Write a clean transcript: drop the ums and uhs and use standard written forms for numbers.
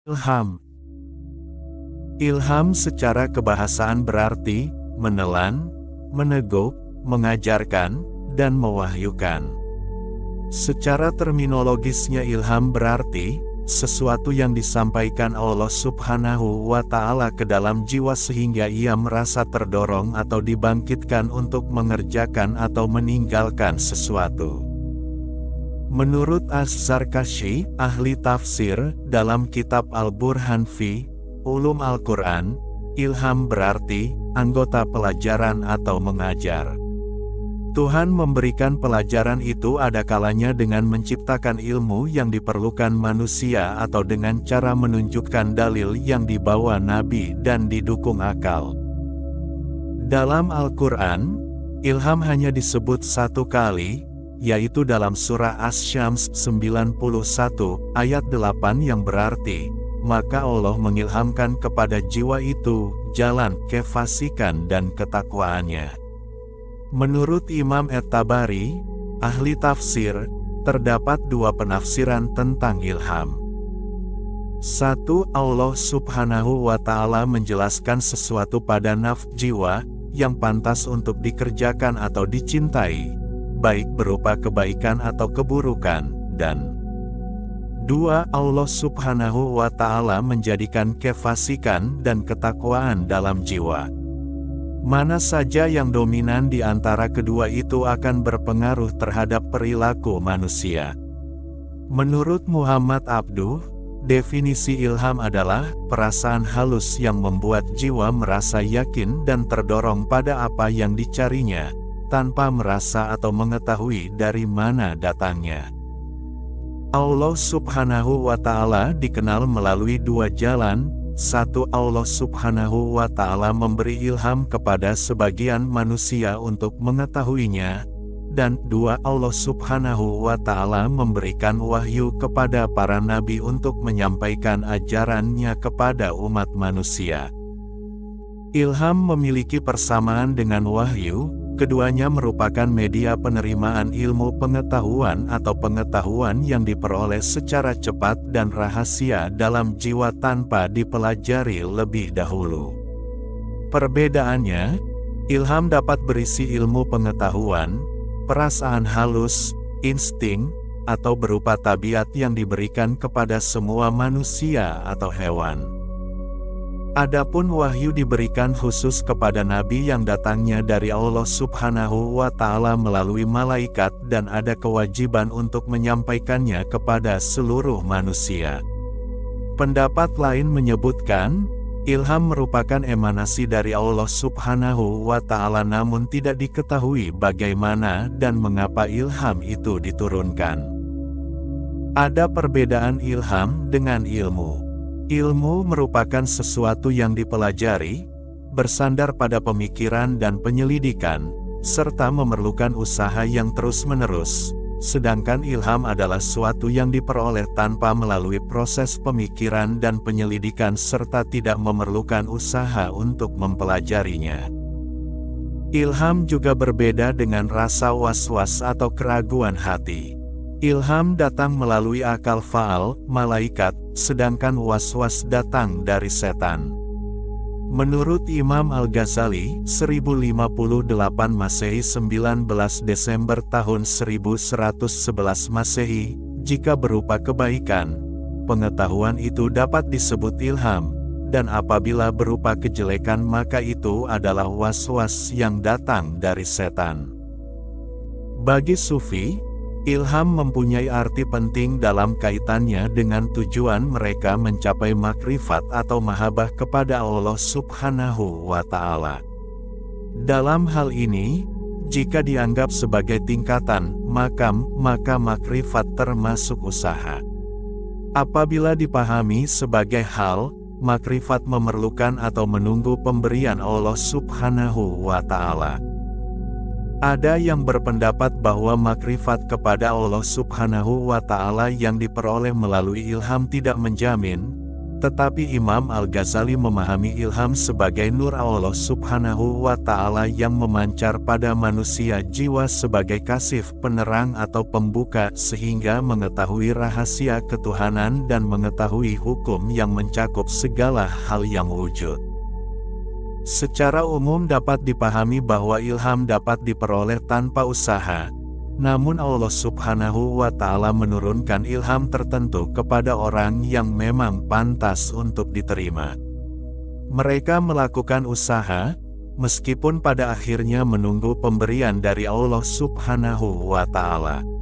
Ilham. Ilham secara kebahasaan berarti menelan, meneguh, mengajarkan, dan mewahyukan. Secara terminologisnya ilham berarti sesuatu yang disampaikan Allah Subhanahu wa Ta'ala ke dalam jiwa sehingga ia merasa terdorong atau dibangkitkan untuk mengerjakan atau meninggalkan sesuatu. Menurut Az-Zarkashi, ahli tafsir, dalam kitab Al-Burhan fi Ulum Al-Quran, ilham berarti anggota pelajaran atau mengajar. Tuhan memberikan pelajaran itu ada kalanya dengan menciptakan ilmu yang diperlukan manusia atau dengan cara menunjukkan dalil yang dibawa Nabi dan didukung akal. Dalam Al-Quran, ilham hanya disebut satu kali, yaitu dalam surah Asy-Syams 91 ayat 8 yang berarti, maka Allah mengilhamkan kepada jiwa itu jalan kefasikan dan ketakwaannya. Menurut Imam At-Tabari, ahli tafsir, terdapat dua penafsiran tentang ilham. Satu, Allah Subhanahu wa Ta'ala menjelaskan sesuatu pada nafs jiwa yang pantas untuk dikerjakan atau dicintai, baik berupa kebaikan atau keburukan, dan dua, Allah Subhanahu wa Ta'ala menjadikan kefasikan dan ketakwaan dalam jiwa. Mana saja yang dominan di antara kedua itu akan berpengaruh terhadap perilaku manusia. Menurut Muhammad Abduh, definisi ilham adalah perasaan halus yang membuat jiwa merasa yakin dan terdorong pada apa yang dicarinya, tanpa merasa atau mengetahui dari mana datangnya. Allah Subhanahu wa Ta'ala dikenal melalui dua jalan. Satu, Allah Subhanahu wa Ta'ala memberi ilham kepada sebagian manusia untuk mengetahuinya, dan dua, Allah Subhanahu wa Ta'ala memberikan wahyu kepada para nabi untuk menyampaikan ajarannya kepada umat manusia. Ilham memiliki persamaan dengan wahyu. Keduanya merupakan media penerimaan ilmu pengetahuan atau pengetahuan yang diperoleh secara cepat dan rahasia dalam jiwa tanpa dipelajari lebih dahulu. Perbedaannya, ilham dapat berisi ilmu pengetahuan, perasaan halus, insting, atau berupa tabiat yang diberikan kepada semua manusia atau hewan. Adapun wahyu diberikan khusus kepada nabi yang datangnya dari Allah Subhanahu wa Ta'ala melalui malaikat dan ada kewajiban untuk menyampaikannya kepada seluruh manusia. Pendapat lain menyebutkan, ilham merupakan emanasi dari Allah Subhanahu wa Ta'ala namun tidak diketahui bagaimana dan mengapa ilham itu diturunkan. Ada perbedaan ilham dengan ilmu. Ilmu merupakan sesuatu yang dipelajari, bersandar pada pemikiran dan penyelidikan, serta memerlukan usaha yang terus-menerus, sedangkan ilham adalah sesuatu yang diperoleh tanpa melalui proses pemikiran dan penyelidikan serta tidak memerlukan usaha untuk mempelajarinya. Ilham juga berbeda dengan rasa was-was atau keraguan hati. Ilham datang melalui akal faal, malaikat, sedangkan was-was datang dari setan. Menurut Imam Al-Ghazali, 1058 Masehi 19 Desember tahun 1111 Masehi, jika berupa kebaikan, pengetahuan itu dapat disebut ilham, dan apabila berupa kejelekan maka itu adalah was-was yang datang dari setan. Bagi Sufi, ilham mempunyai arti penting dalam kaitannya dengan tujuan mereka mencapai makrifat atau mahabbah kepada Allah Subhanahu wa Ta'ala. Dalam hal ini, jika dianggap sebagai tingkatan makam, maka makrifat termasuk usaha. Apabila dipahami sebagai hal, makrifat memerlukan atau menunggu pemberian Allah Subhanahu wa Ta'ala. Ada yang berpendapat bahwa makrifat kepada Allah Subhanahu wa Ta'ala yang diperoleh melalui ilham tidak menjamin Tetapi Imam Al-Ghazali memahami ilham sebagai nur Allah Subhanahu wa Ta'ala yang memancar pada manusia jiwa sebagai kasif penerang atau pembuka sehingga mengetahui rahasia ketuhanan dan mengetahui hukum yang mencakup segala hal yang wujud. Secara umum dapat dipahami bahwa ilham dapat diperoleh tanpa usaha. Namun Allah Subhanahu wa Ta'ala menurunkan ilham tertentu kepada orang yang memang pantas untuk diterima. Mereka melakukan usaha, meskipun pada akhirnya menunggu pemberian dari Allah Subhanahu wa Ta'ala.